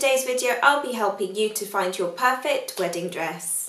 today's video, I'll be helping you to find your perfect wedding dress.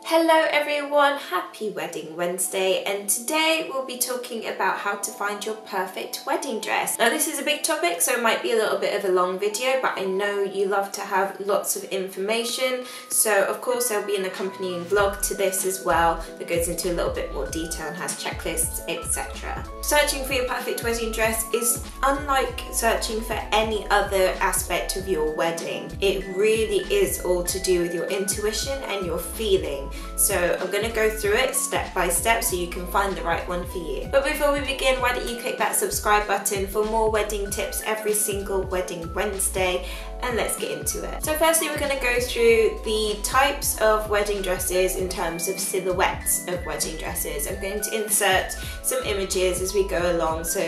Hello everyone, happy Wedding Wednesday, and today we'll be talking about how to find your perfect wedding dress. Now this is a big topic, so it might be a little bit of a long video, but I know you love to have lots of information, so of course there'll be an accompanying vlog to this as well that goes into a little bit more detail and has checklists, etc. Searching for your perfect wedding dress is unlike searching for any other aspect of your wedding. It really is all to do with your intuition and your feeling. So I'm going to go through it step by step so you can find the right one for you. But before we begin, why don't you click that subscribe button for more wedding tips every single Wedding Wednesday, and let's get into it. So firstly, we're going to go through the types of wedding dresses in terms of silhouettes of wedding dresses. I'm going to insert some images as we go along so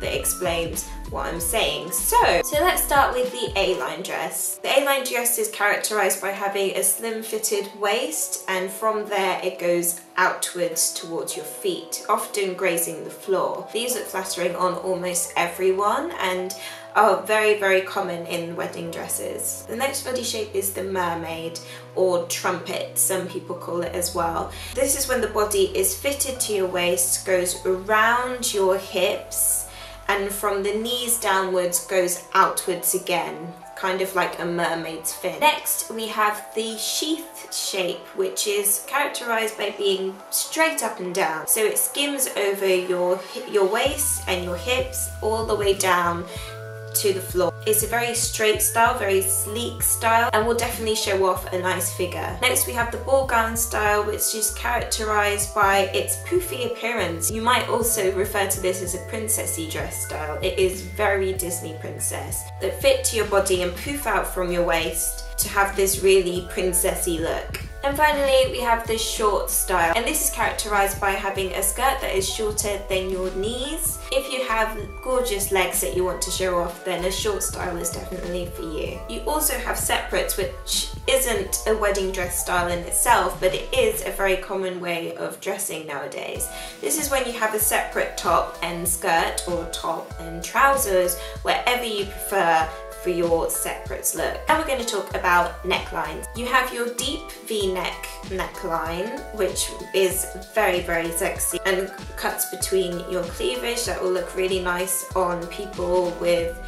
that explains what I'm saying. So let's start with the A-line dress. The A-line dress is characterised by having a slim fitted waist, and from there it goes outwards towards your feet, often grazing the floor. These look flattering on almost everyone and are very common in wedding dresses. The next body shape is the mermaid, or trumpet, some people call it as well. This is when the body is fitted to your waist, goes around your hips, and from the knees downwards goes outwards again, kind of like a mermaid's fin. Next we have the sheath shape, which is characterised by being straight up and down. So it skims over your waist and your hips all the way down to the floor. It's a very straight style, very sleek style, and will definitely show off a nice figure. Next we have the ball gown style, which is characterised by its poofy appearance. You might also refer to this as a princessy dress style. It is very Disney princess, that fit to your body and poof out from your waist to have this really princessy look. And finally we have the short style, and this is characterised by having a skirt that is shorter than your knees. If you have gorgeous legs that you want to show off, then a short style is definitely for you. You also have separates, which isn't a wedding dress style in itself, but it is a very common way of dressing nowadays. This is when you have a separate top and skirt, or top and trousers, wherever you prefer, for your separates look. And we're going to talk about necklines. You have your deep V-neck neckline, which is very sexy and cuts between your cleavage. That will look really nice on people with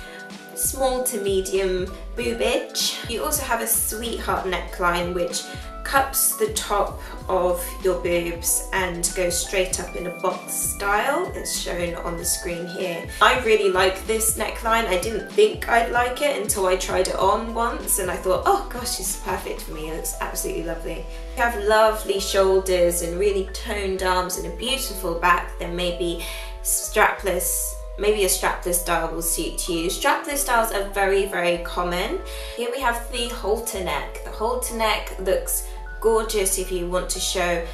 small to medium boobage. You also have a sweetheart neckline, which cups the top of your boobs and goes straight up in a box style. It's shown on the screen here. I really like this neckline. I didn't think I'd like it until I tried it on once, and I thought, oh gosh, this is perfect for me. It looks absolutely lovely. You have lovely shoulders and really toned arms and a beautiful back. Then maybe strapless. Maybe a strapless style will suit you. Strapless styles are very common. Here we have the halter neck. The halter neck looks gorgeous if you want to show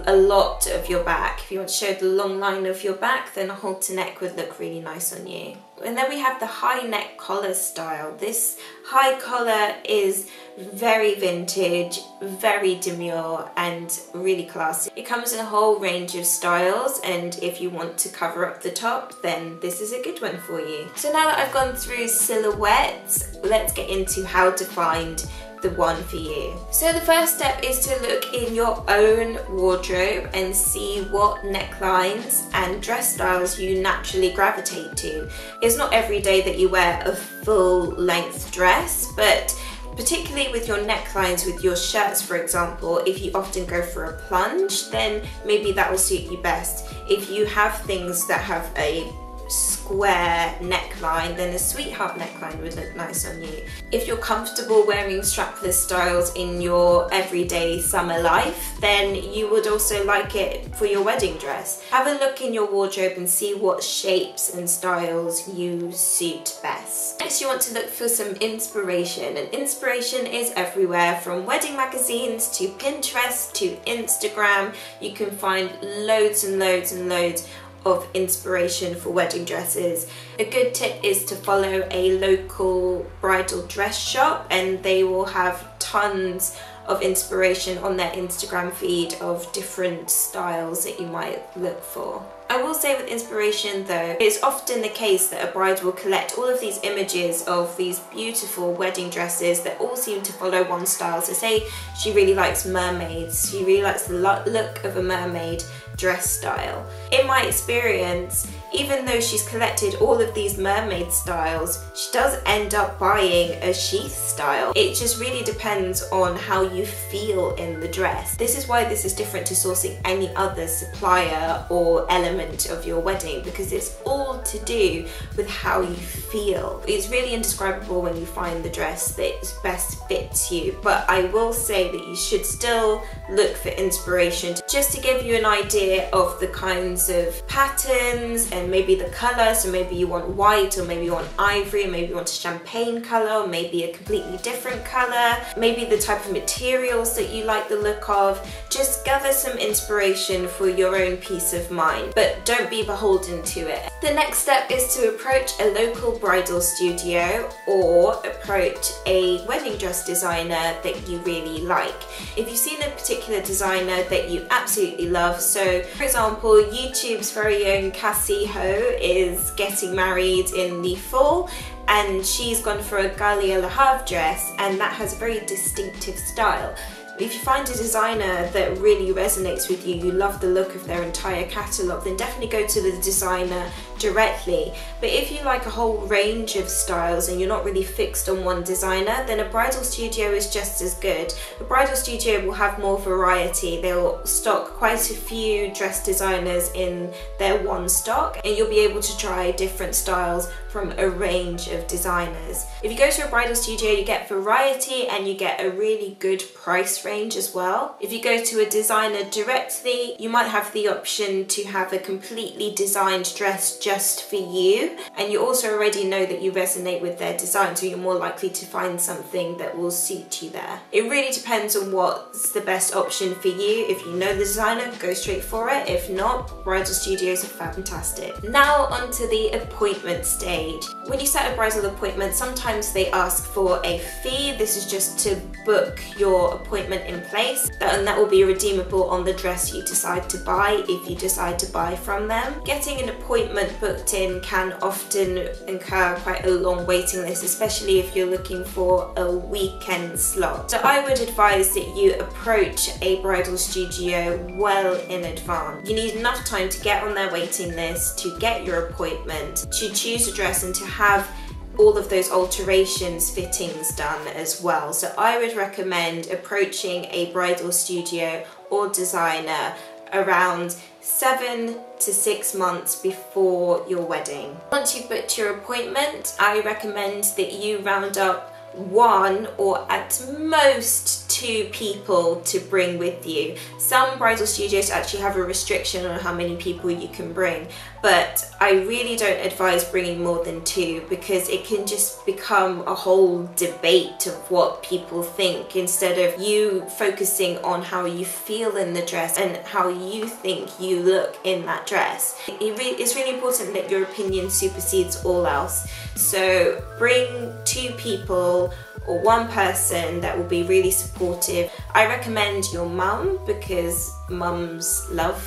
a lot of your back. If you want to show the long line of your back, then a halter neck would look really nice on you. And then we have the high neck collar style. This high collar is very vintage, very demure, and really classy. It comes in a whole range of styles, and if you want to cover up the top, then this is a good one for you. So now that I've gone through silhouettes, let's get into how to find the one for you. So the first step is to look in your own wardrobe and see what necklines and dress styles you naturally gravitate to. It's not every day that you wear a full length dress, but particularly with your necklines, with your shirts for example, if you often go for a plunge, then maybe that will suit you best. If you have things that have a square neckline, then a sweetheart neckline would look nice on you. If you're comfortable wearing strapless styles in your everyday summer life, then you would also like it for your wedding dress. Have a look in your wardrobe and see what shapes and styles you suit best. Next, you want to look for some inspiration, and inspiration is everywhere, from wedding magazines to Pinterest to Instagram. You can find loads and loads of inspiration for wedding dresses. A good tip is to follow a local bridal dress shop, and they will have tons of inspiration on their Instagram feed of different styles that you might look for. I will say with inspiration though, it's often the case that a bride will collect all of these images of these beautiful wedding dresses that all seem to follow one style. So say she really likes mermaids, she really likes the look of a mermaid dress style. In my experience, even though she's collected all of these mermaid styles, she does end up buying a sheath style. It just really depends on how you feel in the dress. This is why this is different to sourcing any other supplier or element of your wedding, because it's all to do with how you feel. It's really indescribable when you find the dress that best fits you, but I will say that you should still look for inspiration just to give you an idea of the kinds of patterns and maybe the colour. So maybe you want white, or maybe you want ivory, or maybe you want a champagne colour, or maybe a completely different colour, maybe the type of materials that you like the look of. Just gather some inspiration for your own peace of mind, but don't be beholden to it. The next step is to approach a local bridal studio or approach a wedding dress designer that you really like. If you've seen a particular designer that you absolutely love, so for example, YouTube's very own Cassie Ho is getting married in the fall, and she's gone for a Galia Le Havre dress, and that has a very distinctive style. If you find a designer that really resonates with you, you love the look of their entire catalogue, then definitely go to the designer directly. But if you like a whole range of styles and you're not really fixed on one designer, then a bridal studio is just as good. A bridal studio will have more variety. They'll stock quite a few dress designers in their one stock, and you'll be able to try different styles from a range of designers. If you go to a bridal studio, you get variety and you get a really good price range as well. If you go to a designer directly, you might have the option to have a completely designed dress just for you, and you also already know that you resonate with their design, so you're more likely to find something that will suit you there. It really depends on what's the best option for you. If you know the designer, go straight for it. If not, bridal studios are fantastic. Now onto the appointment stage. When you set a bridal appointment, sometimes they ask for a fee. This is just to book your appointment in place, and that will be redeemable on the dress you decide to buy if you decide to buy from them. Getting an appointment booked in can often incur quite a long waiting list, especially if you're looking for a weekend slot. So I would advise that you approach a bridal studio well in advance. You need enough time to get on their waiting list, to get your appointment, to choose a dress, and to have all of those alterations, fittings done as well. So I would recommend approaching a bridal studio or designer around 7 to 6 months before your wedding. Once you've booked your appointment, I recommend that you round up 1 or at most 2 people to bring with you. Some bridal studios actually have a restriction on how many people you can bring, but I really don't advise bringing more than 2, because it can just become a whole debate of what people think, instead of you focusing on how you feel in the dress and how you think you look in that dress. It's really important that your opinion supersedes all else. So bring 2 people or 1 person that will be really supportive. I recommend your mum, because mums love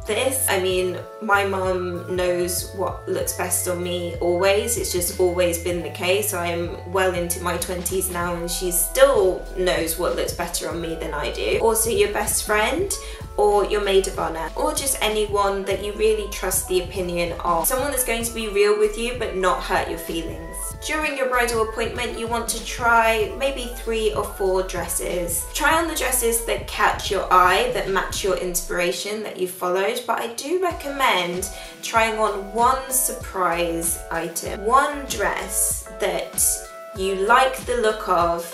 this. I mean, my mum knows what looks best on me always. It's just always been the case. I'm well into my 20s now and she still knows what looks better on me than I do. Also your best friend or your maid of honour, or just anyone that you really trust the opinion of. Someone that's going to be real with you but not hurt your feelings. During your bridal appointment, you want to try maybe 3 or 4 dresses. Try on the dresses that catch your eye, that match your inspiration that you followed, but I do recommend trying on 1 surprise item, 1 dress that you like the look of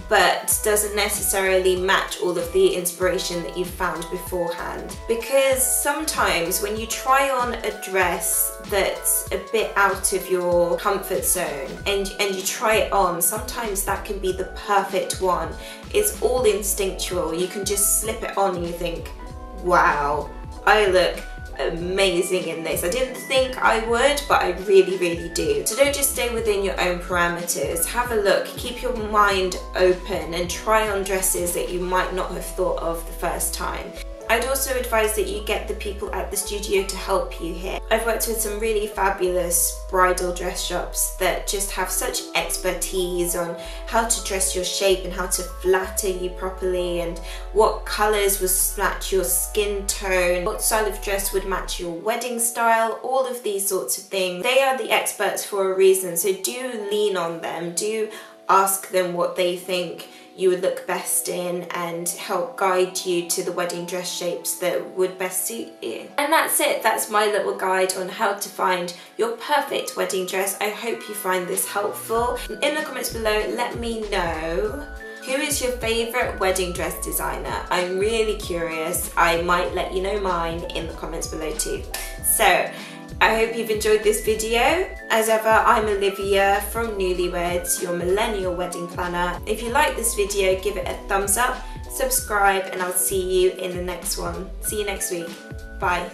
but doesn't necessarily match all of the inspiration that you've found beforehand. Because sometimes when you try on a dress that's a bit out of your comfort zone and you try it on, sometimes that can be the perfect one. It's all instinctual. You can just slip it on and you think, wow, I look amazing in this. I didn't think I would, but I really, really do. So don't just stay within your own parameters. Have a look, keep your mind open and try on dresses that you might not have thought of the first time. I'd also advise that you get the people at the studio to help you here. I've worked with some really fabulous bridal dress shops that just have such expertise on how to dress your shape and how to flatter you properly, and what colours would match your skin tone, what style of dress would match your wedding style, all of these sorts of things. They are the experts for a reason, so do lean on them, do ask them what they think you would look best in and help guide you to the wedding dress shapes that would best suit you. And that's it, that's my little guide on how to find your perfect wedding dress. I hope you find this helpful. In the comments below, let me know who is your favourite wedding dress designer. I'm really curious. I might let you know mine in the comments below too. So, I hope you've enjoyed this video. As ever, I'm Olivia from Nulyweds, your millennial wedding planner. If you like this video, give it a thumbs up, subscribe, and I'll see you in the next one. See you next week. Bye.